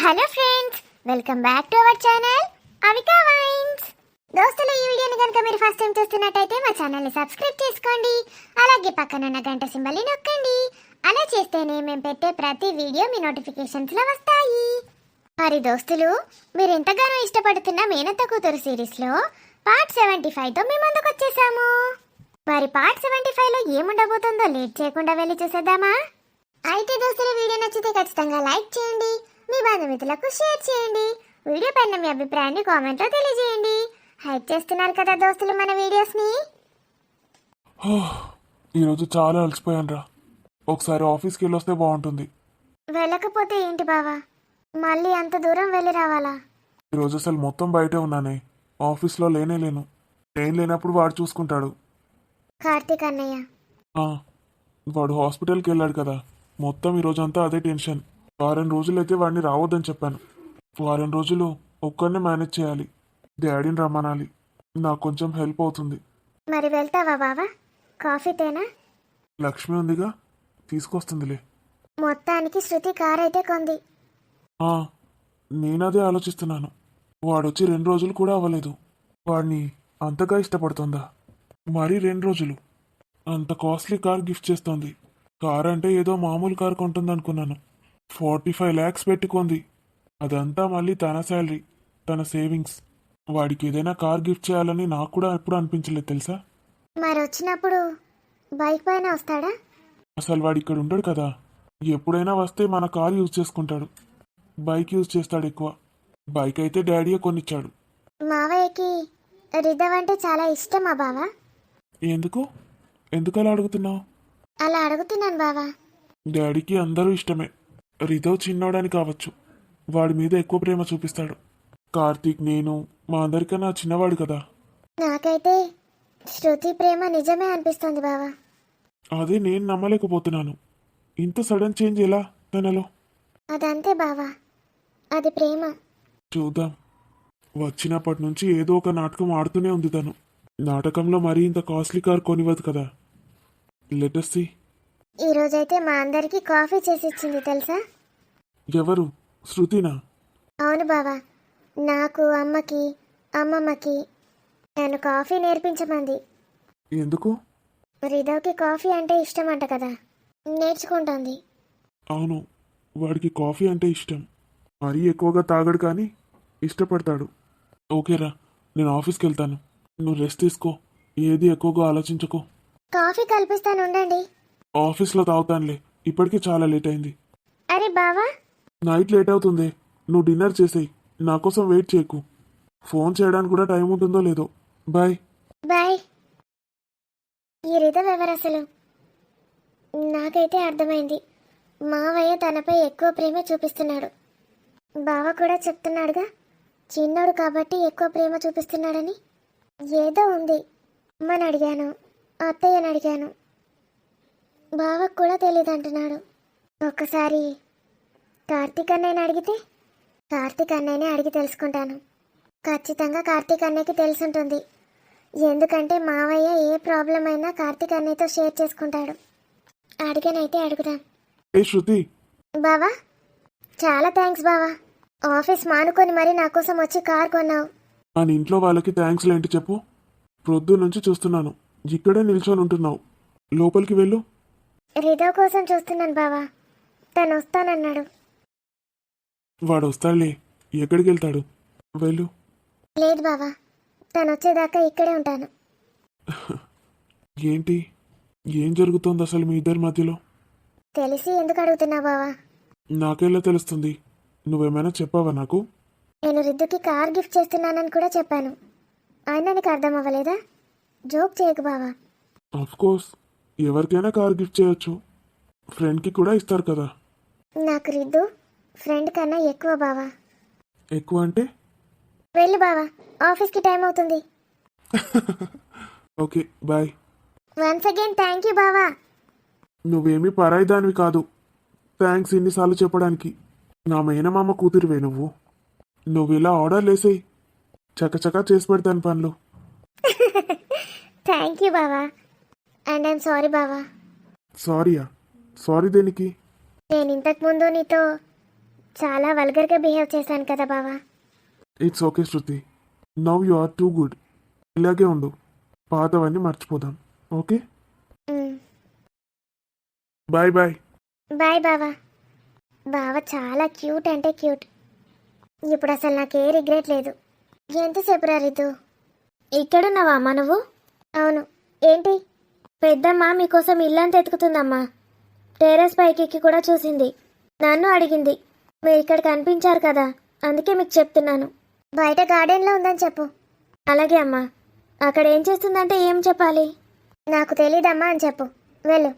Hello friends, welcome back to our channel Avika wines. దోస్తులు, ఈ వీడియోని కనుక మీరు ఫస్ట్ టైం చూస్తున్నట్టయితే మా ఛానల్ని సబ్స్క్రైబ్ చేసుకోండి. అలాగే పక్కన ఉన్న గంట సింబల్ని నొక్కండి. అలా చేస్తేనే మేము పెట్టే ప్రతి వీడియో మీ నోటిఫికేషన్స్లో వస్తాయి. మరి దోస్తులు, మీరు ఎంతగానో ఇష్టపడుతున్న మేనత్త కూతురు సిరీస్లో పార్ట్ 75తో మేము ముందుకు వచ్చేసాము. మరి పార్ట్ 75లో ఏముండబోతుందో లేట్ చేయకుండా వెళ్ళి చూసేద్దామా? అయితే దోస్తులు, వీడియో నచ్చితే ఖచ్చితంగా లైక్ చేయండి, మీ బంధుమిత్రులకు షేర్ చేయండి. వీడియో పైన మీ అభిప్రాయాన్ని కామెంట్లో తెలియజేయండి. హైప్ చేస్తున్నారు కదా దోస్తులు మన వీడియోస్ని. ఈరోజు చాలా అలసిపోయాను రా. ఒకసారి ఆఫీస్కి వెళ్ళొస్తే బాగుంటుంది. వెళ్ళకపోతే ఏంటి బావా, మళ్ళీ అంత దూరం వెళ్ళి రావాలా? ఈరోజు అసలు మొత్తం బయటే ఉన్నానే, ఆఫీస్లో లేనే లేను. నేను లేనప్పుడు వాడు చూసుకుంటాడు. కార్తీక్ అన్నయ్య వాడు హాస్పిటల్కి వెళ్ళాడు కదా, మొత్తం ఈరోజంతా అదే టెన్షన్. వారం రోజులైతే వాడిని రావద్దని చెప్పాను. వారం రోజులు ఒక్కరినే మేనేజ్ చేయాలి. డాడీని రమ్మనాలి. నాకు కొంచెం హెల్ప్ అవుతుంది. మరి వెళ్తావా బావా? కాఫీ తేనా? లక్ష్మి ఉందిగా, తీసుకొస్తుందిలే. మొత్తానికి శృతి కార్ అయితే కొంది. నేనదే ఆలోచిస్తున్నాను. వాడొచ్చి 2 రోజులు కూడా అవ్వలేదు. వాడిని అంతగా ఇష్టపడుతుందా? మరీ 2 రోజులు అంత కాస్ట్లీ కార్ గిఫ్ట్ చేస్తోంది. కార్ అంటే ఏదో మామూలు కార్ కొంటుంది అనుకున్నాను. 45 lakhs పెట్టుకుంది. అదంతా మళ్ళీ తన శాలరీ, తన సేవింగ్స్. వాడికి ఏదైనా కార్ గిఫ్ట్ చేయాలని నాకు కూడా ఎప్పుడు అనిపించలేదు తెలుసా. మరి వచ్చినప్పుడు బైక్ పైన వస్తాడా? అసలు వాడు ఇక్కడ ఉండడు కదా. ఎప్పుడైనా వస్తే మన కార్ యూజ్ చేసుకుంటాడు. బైక్ యూజ్ చేస్తాడు ఎక్కువ. బైక్ అయితే డాడీయే కొనిచ్చాడు. మావయ్యకి రిధవ్ అంటే చాలా ఇష్టమా బావా? ఎందుకు అలా అడుగుతున్నావు? అలా అడుగుతున్నాను బావా. డాడీకి అందరూ ఇష్టమే. రిధవ్ చిన్నోడని కావచ్చు, వాడి మీద ఎక్కువ ప్రేమ చూపిస్తాడు. కార్తీక్, నేను మా అందరికన్నా చిన్నవాడు కదా. నాకైతే శృతి ప్రేమ నిజమే అనిపిస్తుంది బావా. అదే నేను నమ్మలేకపోతున్నాను. ఇంత సడన్ చేంజ్ ఎలా తనలో? అదంతే బావా, అది ప్రేమ. చూద్దాం. వచ్చినప్పటి నుంచి ఏదో ఒక నాటకం ఆడుతూనే ఉంది తను. నాటకంలో మరీ ఇంత కాస్ట్లీ కార్ కొనివ్వదు కదా. Let us see. ఈరోజైతే మా అందరికి కాఫీ చేసి ఇచ్చింది తెలుసా? ఎవరు? శృతినా? అవును బావా, నాకు, అమ్మకి, అమ్మమ్మకి నేను కాఫీ నేర్పించమంది. ఎందుకు? రిధవ్కి కాఫీ అంటే ఇష్టమంట కదా, నేర్చుకుంటోంది. అవును, వాడికి కాఫీ అంటే ఇష్టం. మరీ ఎక్కువగా తాగడు కానీ ఇష్టపడతాడు. ఓకేరా, నేను ఆఫీస్కి వెళ్తాను. నువ్వు రెస్ట్ తీసుకో, ఏది ఎక్కువగా ఆలోచించకు. కాఫీ కల్పిస్తాను, ఉండండి. ఆఫీస్లో తాగుతానులే, ఇప్పటికే చాలా లేట్ అయింది. అరే బావా, నైట్ లేట్ అవుతుంది. నువ్వు డిన్నర్ చేసేయి, నా కోసం వెయిట్ చేయకు. ఫోన్ చేయడానికి కూడా టైం ఉంటుందో లేదో. Bye bye. ఈ రిధవ్ ఎవరు అసలు? నాకైతే అర్థమైంది, మావయ్య తనపై ఎక్కువ ప్రేమ చూపిస్తున్నాడు. బావ కూడా చెప్తున్నాడుగా, చిన్నోడు కాబట్టి ఎక్కువ ప్రేమ చూపిస్తున్నాడని. ఏదో ఉంది. అమ్మని అడిగాను, అత్తయ్యని అడిగాను, బావకు కూడా తెలియదు అంటున్నాడు. ఒక్కసారి కార్తీక్ అన్నయ్యని అడిగితే? కార్తీక్ అన్నయ్యని అడిగి తెలుసుకుంటాను. ఖచ్చితంగా కార్తీక్ అన్నయ్యకి తెలుసుంటుంది. ఎందుకంటే మావయ్య ఏ ప్రాబ్లం అయినా కార్తీక్ అన్నయ్యతో షేర్ చేసుకుంటాడు. అడిగానైతే అడుగుదాం. ఏ శృతి. బావా, చాలా థ్యాంక్స్ బావా. ఆఫీస్ మానుకొని మరి నా కోసం వచ్చి కార్ కొన్నావు. మన ఇంట్లో వాళ్ళకి థ్యాంక్స్ ఏంటి చెప్పు? ప్రొద్దు నుంచి చూస్తున్నాను, ఇక్కడే నిల్చొని ఉంటున్నావు. లోపలికి వెళ్ళు. రిధవ్ కోసం చూస్తున్నాను బావా, తను వస్తానన్నాడు. వాడు వస్తాడులే, ఎక్కడికి వెళ్తాడు? వెళ్ళు. లేదు బావా, తను వచ్చేదాకా ఇక్కడే ఉంటాను. ఏంటి, ఏం జరుగుతోంది అసలు మీ ఇద్దరి మధ్యలో? తెలిసి ఎందుకు అడుగుతున్నావు బావా? నాకెలా తెలుస్తుంది? నువ్వేమైనా చెప్పావా నాకు? నేను రిద్దుకి కార్ గిఫ్ట్ చేస్తున్నానని కూడా చెప్పాను. అయినా నీకు అర్థం అవ్వలేదా? జోక్ చేయకు బావా. కోర్స్, ఎవరికైనా కార్ గిఫ్ట్ చేయొచ్చు. ఫ్రెండ్కి కూడా ఇస్తారు కదా. నాకు రిద్దు ఫ్రెండ్ కన్నా ఎక్కువ బావా. ఎక్కువ అంటే? వెళ్ళు బావా, ఆఫీస్కి టైం అవుతుంది. Okay, bye. Once again thank you బావా. నువ్వేమీ పరాయిదానివి కాదు థ్యాంక్స్ ఇన్నిసార్లు చెప్పడానికి. నా మేనమామ కూతురివే నువ్వు. నువ్వు ఇలా ఆర్డర్లు వేసేయి, చకచకా చేసి పెడతాను పనులు. థ్యాంక్ యూ బావా. అండ్ ఐమ్ సారీ బావా. సారీయా? సారీ దేనికి? నేను ఇంతకుముందు నీతో చాలా వల్గర్గా బిహేవ్ చేశాను కదా బావా. It's okay Shruti, now you are too good. ఇలాగే ఉండు, పాతవన్నీ మర్చిపోదాం. Okay, hmm, bye bye. Bye బావా. బావ చాలా క్యూట్ అంటే క్యూట్. ఇప్పుడు అసలు నాకే రిగ్రెట్ లేదు. ఎంతసేపు రా రితు? ఇక్కడున్నావా అమ్మా నువ్వు? అవును. ఏంటి? పెద్దమ్మ మీకోసం ఇల్లంతా ఎతుకుతుందమ్మా. టెర్రస్ పైకి ఎక్కి కూడా చూసింది. నన్ను అడిగింది. మీరు ఇక్కడ కనిపించారు కదా, అందుకే మీకు చెప్తున్నాను. బయట గార్డెన్లో ఉందని చెప్పు. అలాగే అమ్మా. అక్కడ ఏం చేస్తుందంటే ఏం చెప్పాలి? నాకు తెలీదమ్మా అని చెప్పు. వెళ్ళు.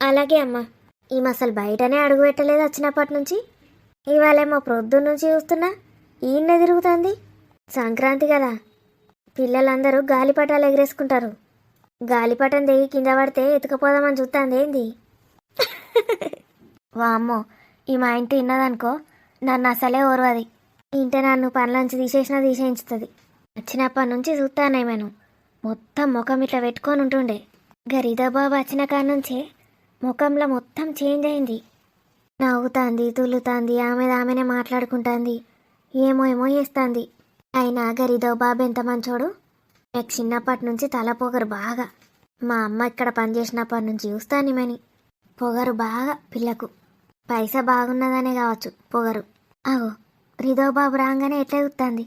అలాగే అమ్మా. ఈమె అసలు బయటనే అడుగు పెట్టలేదు వచ్చినప్పటి నుంచి. ఇవాళేమో ప్రొద్దున్న నుంచి చూస్తున్నా ఈయన్నే తిరుగుతుంది. సంక్రాంతి కదా, పిల్లలందరూ గాలిపటాలు ఎగరేసుకుంటారు. గాలిపటం దిగి కింద పడితే ఎత్తుకపోదామని చూస్తుంది ఏంది? వామ్మో, ఈ మా ఇంటి ఉన్నదనుకో నన్ను అసలే ఓర్వది. ఇంటే నన్ను పనులంచి తీసేసినా తీసేయించుతుంది. వచ్చినప్పటి నుంచి చూస్తానేమేను మొత్తం ముఖం ఇట్లా పెట్టుకొని ఉంటుండే. గరీదా బాబు వచ్చిన కాడ నుంచే ముఖంలో మొత్తం చేంజ్ అయింది. నవ్వుతుంది, తుల్లుతుంది, ఆమెనే మాట్లాడుకుంటుంది, ఏమో ఏమో చేస్తుంది. అయినా గరీదో బాబు ఎంత మంచోడు. నాకు చిన్నప్పటి నుంచి తల పొగరు బాగా. మా అమ్మ ఇక్కడ పనిచేసినప్పటి నుంచి చూస్తానిమని పొగరు బాగా పిల్లకు. పైసా బాగున్నదనే కావచ్చు పొగరు. అగో రిదో బాబు రాగానే ఎట్లా చూస్తుంది.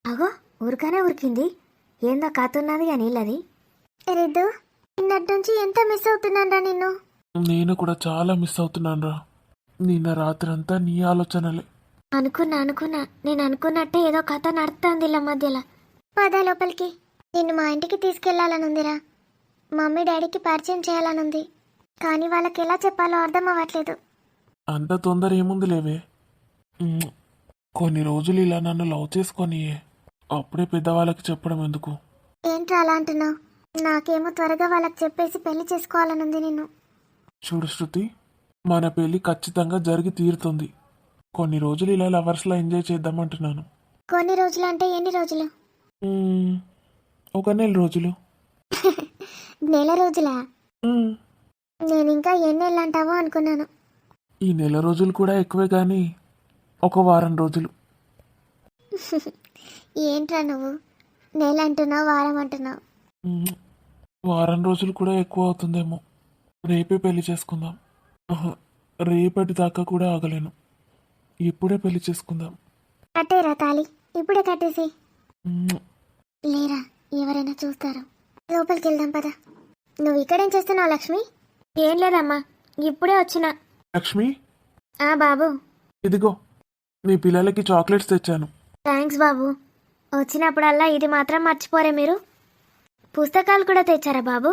అగో ఊరికనే ఉరికింది. ఏందో కథ ఉన్నది కానీ ఇల్లది. రిద్దు, నిన్నటి నుంచి ఎంత మిస్ అవుతున్నానరా నిన్ను. నేను కూడా చాలా మిస్ అవుతున్నాను రా. నిన్న రాత్రంతా నీ ఆలోచనలే. అనుకున్నా నేను అనుకున్నట్టే ఏదో కథ నడుస్తుంది ఇలా మధ్యలో. పద లోపలికి. నిన్ను మా ఇంటికి తీసుకెళ్లాలనుందిరా. మమ్మీ డాడీకి పరిచయం చేయాలనుంది, కానీ వాళ్ళకి ఎలా చెప్పాలో అర్థం అవ్వట్లేదు. అంత తొందర ఏముంది లేవే. కొన్ని రోజులు ఇలా నన్ను లవ్ చేసుకొని అప్పుడే పెద్దవాళ్ళకి చెప్పడం ఎందుకు? ఏంట్రా అలా అంటున్నావు? నాకేమో త్వరగా వాళ్ళకి చెప్పేసి పెళ్లి చేసుకోవాలనుంది నిన్ను. చూడు శృతి, మన పెళ్లి ఖచ్చితంగా జరిగి తీరుతుంది. కొన్ని రోజులు ఇలా లవర్స్లా ఎంజాయ్ చేద్దామంటున్నాను. కొన్ని రోజులు అంటే ఎన్ని రోజులు? ఒక నెల రోజులు. నెల రోజులా? మ్మ్. నేను ఇంకా ఎన్నేళ్ళు అంటావో అనుకున్నాను. ఈ నెల రోజులు కూడా ఎక్కువే కానీ ఒక వారం రోజులు. ఏంట్రా నువ్వు నెల అంటున్నావు, వారం అంటున్నావు? వారం రోజులు కూడా ఎక్కువ అవుతుందేమో. రేపే పెళ్లి చేసుకుందాం. రేపటి దాకా కూడా ఆగలేను. ఇప్పుడే పెళ్లి చేసుకుందాం. కట్టేరా తాళి, ఇప్పుడే కట్టేసి. మ్మ్. లేరా, ఎవరైనా చూస్తారు. లోపలికి వెళ్దాం పద. నువ్వు ఇక్కడేం చేస్తున్నావు లక్ష్మి? ఏం లేదమ్మా, ఇప్పుడే వచ్చిన. లక్ష్మి, బాబు. ఇదిగో మీ పిల్లలకి చాక్లెట్స్ తెచ్చాను. థ్యాంక్స్ బాబు. వచ్చినప్పుడల్లా ఇది మాత్రం మర్చిపోరే మీరు. పుస్తకాలు కూడా తెచ్చారా బాబు?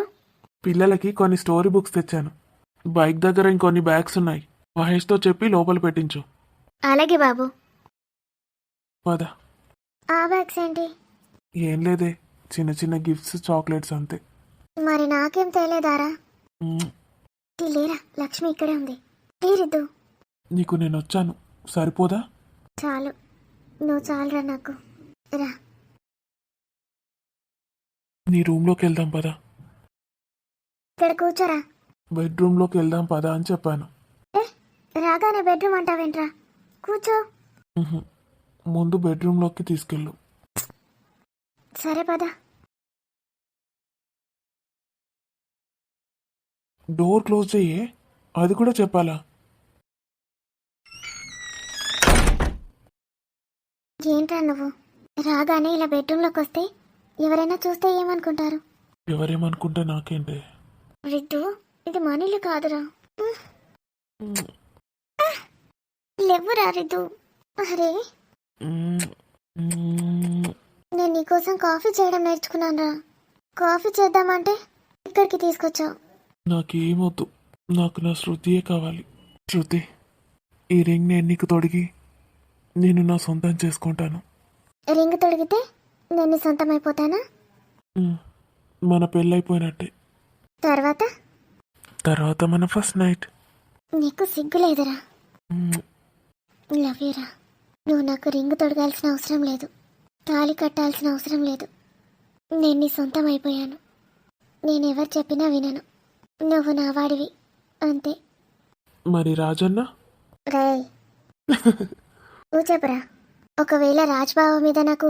పిల్లలకి కొన్ని స్టోరీ బుక్స్ తెచ్చాను. బైక్ దగ్గర ఇంకొన్ని బ్యాగ్స్ ఉన్నాయి. మహేష్తో చెప్పి లోపల పెట్టించు. అలాగే బాబు. పద. ఆ బ్యాగ్స్ ఏంటి? ఏం లేదే, చిన్న చిన్న గిఫ్ట్స్, చాక్లెట్స్ అంతే. మరి నాకేం తెలియదారా? మ్మ్. లేరా, లక్ష్మి ఇక్కడే ఉంది. తీరిద్దు. నీకు నేను వచ్చాను, సరిపోదా? చాలు, నువ్వు చాలురా నాకు. రా. నీ రూమ్లోకి వెళ్దాం పదా. ఇక్కడ కూర్చోరా. బెడ్రూమ్లోకి వెళ్దాం పదా అని చెప్పాను. రాగానే బెడ్రూమ్ అంటావేంట్రా? కూర్చో. ముందు బెడ్రూమ్లోకి తీసుకెళ్ళు. సరే పద. డోర్ క్లోజ్ చెయ్యే, అది కూడా చెప్పాలా? ఏంట్రా నువ్వు రాగానే ఇలా బెడ్రూమ్లోకి వస్తే ఎవరైనా చూస్తే ఏమనుకుంటారు? ఎవరేమనుకుంటే నాకేంటే. రిద్దు, ఇది మనీలు కాదురా. లేవురా రిద్దు. అరే, నేను నీకోసం కాఫీ చేయడం నేర్చుకున్నానురా. కాఫీ చేద్దామంటే ఇక్కడికి తీసుకొచ్చావు. నాకేమొద్దు, నాకు నా శృతియే కావాలి. శృతి, ఈ రింగ్ నేను నీకు తొడిగి నేను నా సొంతం చేసుకుంటాను. రింగ్ తొడిగితే నేను నీ సొంతం అయిపోతానా? మన పెళ్ళైపోయినట్టే. తర్వాత తర్వాత మన ఫస్ట్ నైట్. నీకు సిగ్గు లేదురా. లవ్ యూరా. నువ్వు నాకు రింగ్ తొడగాల్సిన అవసరం లేదు, తాళి కట్టాల్సిన అవసరం లేదు. నేను నీ సొంతం అయిపోయాను. నేనెవరు చెప్పినా వినను. నువ్వు నా వాడివి అంతే. మరి రాజన్న? రేయ్, నువ్వు చెప్పురా. ఒకవేళ రాజ్బావ మీద నాకు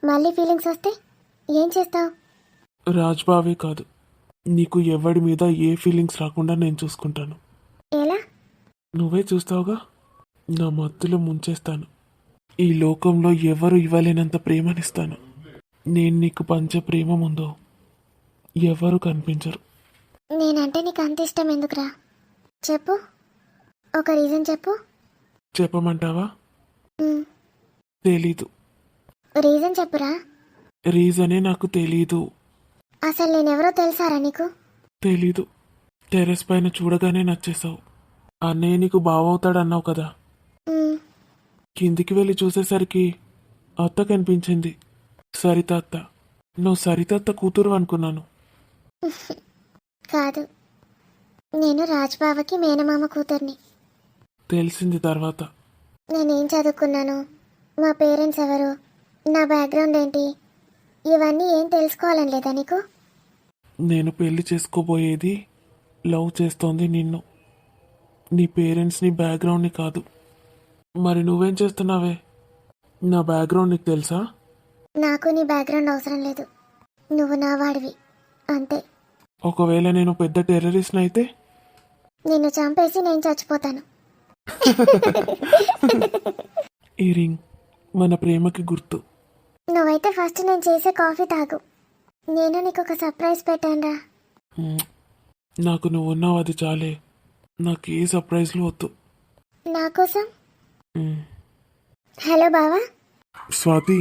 మళ్ళీ ఫీలింగ్స్ వస్తే ఏం చేస్తావు? రాజ్బావే కాదు, నీకు ఎవడి మీద ఏ ఫీలింగ్స్ రాకుండా నేను చూసుకుంటాను. ఎలా? నువ్వే చూస్తావుగా, నా మత్తులో ముంచేస్తాను. ఈ లోకంలో ఎవరు ఇవ్వలేనంత ప్రేమనిస్తాను. నేను నీకు పంచే ప్రేమ ముందు ఎవరు కనిపించరు. నేనంటే నీకు అంత ఇష్టం ఎందుకురా? చెప్పు, ఒక రీజన్ చెప్పు. చెప్పమంటావా? ఉమ్, తెలీదు. రీజన్ చెప్పురా. రీజనే నాకు తెలీదు. అసలు నేనెవరో తెలుసారా నీకు? తెలీదు. టెర్రస్ పైన చూడగానే నచ్చేసావు. అన్నయ్య నీకు బావవుతాడన్నావు కదా. ఉమ్, కిందికి వెళ్ళి చూసేసరికి అత్త కనిపించింది, సరిత అత్త. నువ్వు సరిత అత్త కూతురు అనుకున్నాను. కాదు, నేను రాజ్బావకి మేనమామ కూతుర్ని. తెలిసింది తర్వాత. నేనేం చదువుకున్నాను, మా పేరెంట్స్ ఎవరు, నా బ్యాక్గ్రౌండ్ ఏంటి, ఇవన్నీ ఏం తెలుసుకోవాలని లేదా నీకు? నేను పెళ్లి చేసుకోబోయేది లవ్ చేస్తోంది నిన్ను, నీ పేరెంట్స్ని, బ్యాక్గ్రౌండ్ని కాదు. మరి నువ్వేం చేస్తున్నావే? నా బ్యాక్గ్రౌండ్ నీకు తెలుసా? నాకు నీ బ్యాక్గ్రౌండ్ అవసరం లేదు, నువ్వు నా వాడివి అంతే. ఒకవేళ నేను పెద్ద టెర్రరిస్ట్ని అయితే? నిన్ను చంపేసి నేను చచ్చిపోతాను. ఈ రింగ్ మన ప్రేమకి గుర్తు. నువ్వైతే ఫస్ట్ నేను చేసే కాఫీ తాగు. నేను నీకు ఒక సర్ప్రైజ్ పెట్టానురా. మ్, నాకు నువ్వు ఉన్నావు, అది చాలే. నాకు ఏ సర్ప్రైజ్లు వద్దు. నా కోసం? మ్, హలో బావా. స్వాతి.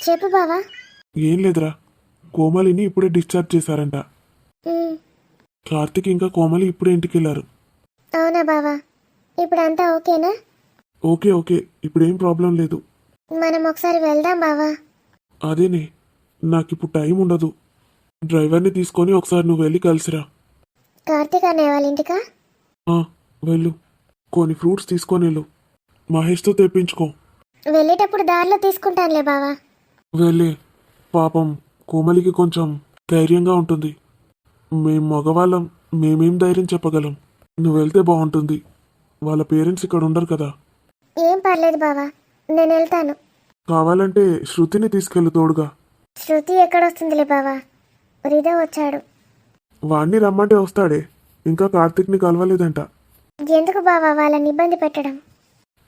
చెప్పు బావా. ఏం లేదురా, కోమలిని ఇప్పుడే డిశ్చార్జ్ చేశారంట. ఉమ్, కార్తిక్ ఇంకా కోమలి ఇప్పుడే ఇంటికి వెళ్ళారు. అవునా బావా? ఇప్పుడంతా ఓకేనా? ఓకే ఓకే, ఇప్పుడేం ప్రాబ్లం లేదు. మనం ఒకసారి వెళ్దాం బావా. అదేనే, నాకిప్పుడు టైం ఉండదు. డ్రైవర్ని తీసుకొని ఒకసారి నువ్వు వెళ్ళి కలిసిరా. కార్తీక్ అన్నయ్య వాళ్ళ ఇంటికా? ఆ, వెళ్ళు. కొన్ని ఫ్రూట్స్ తీసుకొని వెళ్ళు. మహేష్తో తెప్పించుకో. వెళ్ళేటప్పుడు దారిలో తీసుకుంటానులే బావా. వెళ్ళే. పాపం కోమలికి కొంచెం ధైర్యంగా ఉంటుంది. మేం మగవాళ్ళం, మేమేం ధైర్యం చెప్పగలం. నువ్వు వెళ్తే బాగుంటుంది. వాళ్ళ పేరెంట్స్ ఇక్కడ ఉండరు కదా. ఏం పర్లేదు బావా, నేను వెళ్తాను. కావాలంటే శృతిని తీసుకెళ్ళు తోడుగా. శృతి ఎక్కడొస్తుందిలే బావా, రిదా వచ్చాడు. వాణ్ణి రమ్మంటే వస్తాడే, ఇంకా కార్తిక్ని కలవలేదంట. ఎందుకు బావా వాళ్ళని ఇబ్బంది పెట్టడం?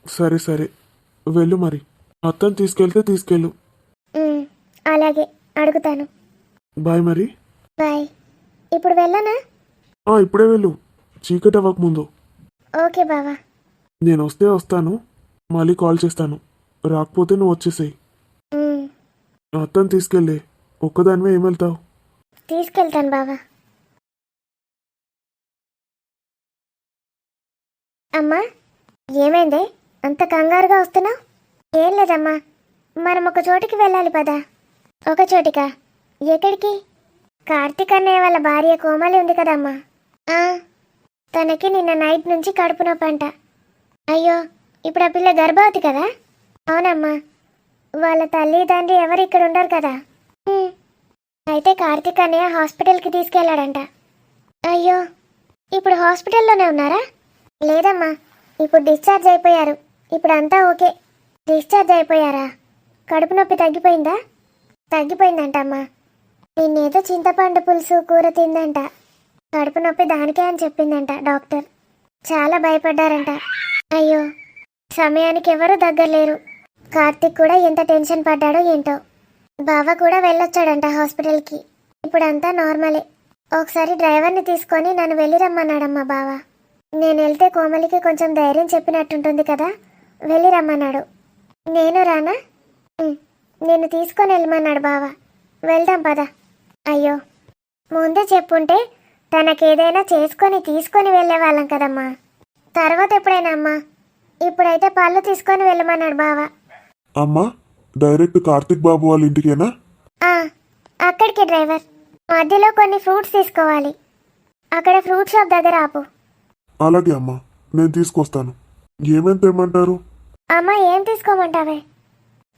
సరే సరే, వెళ్ళు మరి. అత్తని తీసుకెళ్తే తీసుకెళ్ళు. ఉమ్, అలాగే, అడుగుతాను. బాయ్ మరి. బాయ్. ఇప్పుడు వెళ్ళనా? ఇప్పుడే వెళ్ళు, చీకటి అవ్వకముందు. ఓకే బావా. నేను వస్తే వస్తాను, మళ్ళీ కాల్ చేస్తాను. రాకపోతే నువ్వు వచ్చేసేయి. ఉమ్, అత్తని తీసుకెళ్ళే. ఒక్కదానివే ఏం వెళ్తావు? తీసుకెళ్తాను బావా. అమ్మా, ఏమైందే అంత కంగారుగా వస్తున్నావు? ఏం లేదమ్మా, మనం ఒక చోటికి వెళ్ళాలి పదా. ఒక చోటికా? ఎక్కడికి? కార్తీక్ అన్నయ్య వాళ్ళ భార్య కోమలి ఉంది కదమ్మా. తనకి నిన్న నైట్ నుంచి కడుపు నొప్పి అంట. అయ్యో, ఇప్పుడు ఆ పిల్ల గర్భవతి కదా? అవునమ్మా, వాళ్ళ తల్లి తండ్రి ఎవరు ఇక్కడ ఉండరు కదా. అయితే కార్తీక్ అన్నయ్య హాస్పిటల్కి తీసుకెళ్ళాడంట. అయ్యో, ఇప్పుడు హాస్పిటల్లోనే ఉన్నారా? లేదమ్మా, ఇప్పుడు డిశ్చార్జ్ అయిపోయారు. ఇప్పుడు అంతా ఓకే. డిశ్చార్జ్ అయిపోయారా? కడుపు నొప్పి తగ్గిపోయిందా? తగ్గిపోయిందంటమ్మా. నిన్నేదో చింతపండు పులుసు కూర తిందంట. కడుపు నొప్పి దానికే అని చెప్పిందంట డాక్టర్. చాలా భయపడ్డారంట. అయ్యో, సమయానికి ఎవరూ దగ్గరలేరు. కార్తీక్ కూడా ఎంత టెన్షన్ పడ్డాడో ఏంటో. బావ కూడా వెళ్ళొచ్చాడంట హాస్పిటల్కి. ఇప్పుడంతా నార్మలే. ఒకసారి డ్రైవర్ని తీసుకొని నన్ను వెళ్ళి రమ్మన్నాడమ్మా బావ. నేను వెళ్తే కోమలికి కొంచెం ధైర్యం చెప్పినట్టుంటుంది కదా, వెళ్ళి రమ్మన్నాడు. నేను రానా? నేను తీసుకొని వెళ్ళమన్నాడు బావ. వెళ్దాం పద. అయ్యో, ముందే చెప్పుంటే తనకేదైనా చేసుకొని తీసుకొని వెళ్ళేవాళ్ళం కదమ్మా. తర్వాత ఎప్పుడైనా అమ్మా, ఇప్పుడైతే పళ్ళు తీసుకొని వెళ్ళమన్నాడు బావ. అమ్మా, డైరెక్ట్ కార్తిక్ బాబు వాళ్ళ ఇంటికేనా? అక్కడికి డ్రైవర్. మధ్యలో కొన్ని ఫ్రూట్స్ తీసుకోవాలి. అక్కడ ఫ్రూట్ షాప్ దగ్గర ఆపు. అలాగే అమ్మా, నేను తీసుకొస్తాను. ఏమేం తెమ్మంటారు? అమ్మా, ఏం తీసుకోమంటావే?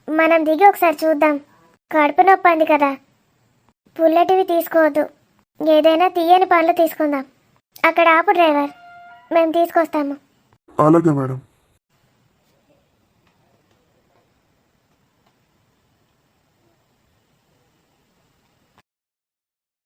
మనం దిగి ఒకసారి చూద్దాం. కడుపు నొప్పి అంది కదా, పుల్లటివి తీసుకోవద్దు. ఏదైనా తీయని పళ్ళు తీసుకుందాం. అక్కడ ఆపు డ్రైవర్, మేము తీసుకొస్తాము. అలాగే మేడం.